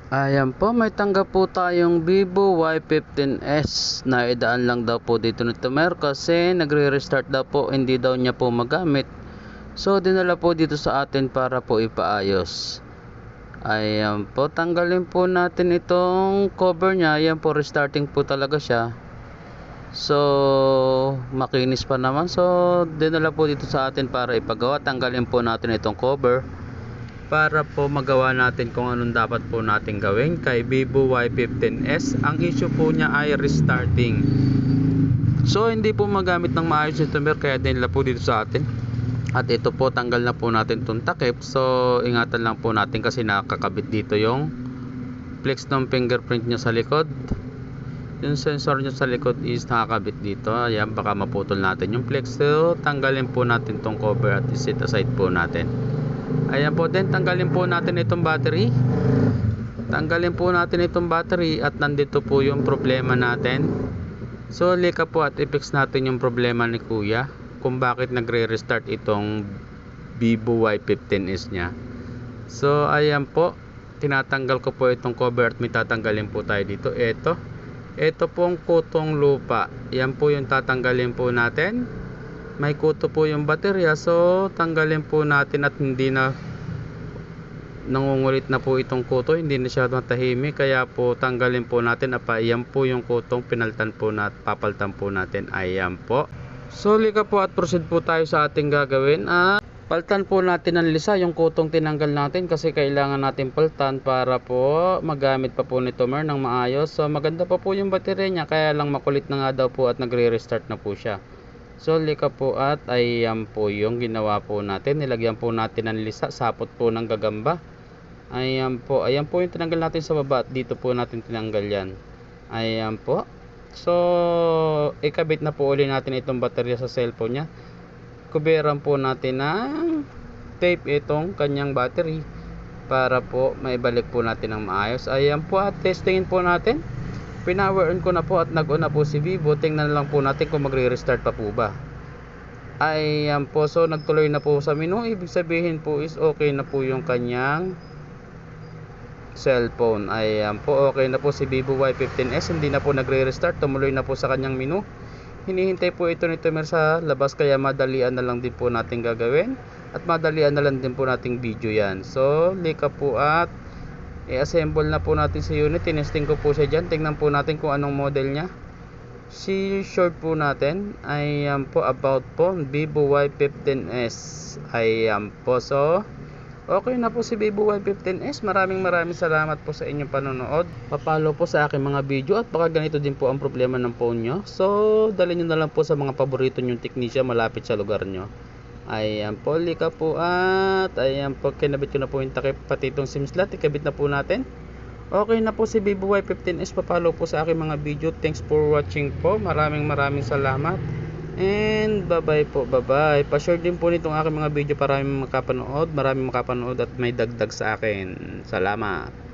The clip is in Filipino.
Ayan po, may tanggap po tayong Vivo Y15s na idaan lang daw po dito ni Tomer kasi nagre-restart daw po, hindi daw niya po magamit. So dinala po dito sa atin para po ipaayos. Ayan po, tanggalin po natin itong cover niya. Ayan po, restarting po talaga siya. So makinis pa naman. So dinala po dito sa atin para ipagawa. Tanggalin po natin itong cover para po magawa natin kung anong dapat po natin gawin kay Vivo Y15s. Ang issue po niya ay restarting. So hindi po magamit ng maayos ito, kaya dinala po dito sa atin. At ito po, tanggal na po natin itong takip. So ingatan lang po natin kasi nakakabit dito yung flex ng fingerprint nyo sa likod. Yung sensor nyo sa likod is nakakabit dito. Ayan, baka maputol natin yung flex. So tanggalin po natin itong cover at set aside po natin. Ayan po din, tanggalin po natin itong battery. Tanggalin po natin itong battery at nandito po yung problema natin. So lika po at i-fix natin yung problema ni Kuya kung bakit nagre-restart itong Vivo Y15s niya. So ayan po, tinatanggal ko po itong cover at may tatanggalin po tayo dito. Ito pong kutong lupa. Yan po yung tatanggalin po natin. May kuto po yung baterya, so tanggalin po natin at hindi na nangungulit na po itong kuto, hindi na siya matahimik, kaya po tanggalin po natin. Ayan po yung kutong pinaltan po natin, papaltan po natin. Ayan po. So lika po at proceed po tayo sa ating gagawin. Paltan po natin ng lisa yung kutong tinanggal natin kasi kailangan natin paltan para po magamit pa po ni Tomer ng maayos. So maganda pa po yung baterya niya, kaya lang makulit na nga daw po at nagre-restart na po siya. So lika po at ayan po yung ginawa po natin. Nilagyan po natin ng lisa, sapot po ng gagamba. Ayan po yung tinanggal natin sa baba at dito po natin tinanggal yan. Ayan po. So ikabit na po uli natin itong baterya sa cellphone nya. Kuberan po natin ng tape itong kanyang battery para po maibalik po natin ng maayos. Ayan po at testingin po natin. Pinower on ko na po at nag-on na po si Vivo. Tingnan lang po natin kung magre-restart pa po ba. Ayan po, so nagtuloy na po sa menu. Ibig sabihin po is okay na po yung kanyang cellphone. Ayan po, okay na po si Vivo Y15s. Hindi na po nagre-restart, tumuloy na po sa kanyang menu. Hinihintay po ito ni Tomer sa labas, kaya madalian na lang din po natin gagawin at madalian na lang din po nating video yan. So lika po at i-assemble na po natin sa unit. Tinesting ko po siya dyan. Tingnan po natin kung anong model nya. Si short po natin. Ayan po, about po Vivo Y15s. Ayan po. So okay na po si Vivo Y15s. Maraming salamat po sa inyong panonood. Papalo po sa aking mga video at baka ganito din po ang problema ng phone nyo. So dalhin nyo na lang po sa mga paborito nyong teknisya malapit sa lugar nyo. Ayan po, lika po at ayan po, kinabit ko na po yung takip, pati itong SIM slot, ikabit na po natin. Okay na po si Vivo Y15s. Papalo po sa aking mga video. Thanks for watching po. Maraming salamat. And bye bye po, bye bye. Pa-share din po nitong aking mga video para maraming makapanood at may dagdag sa akin. Salamat.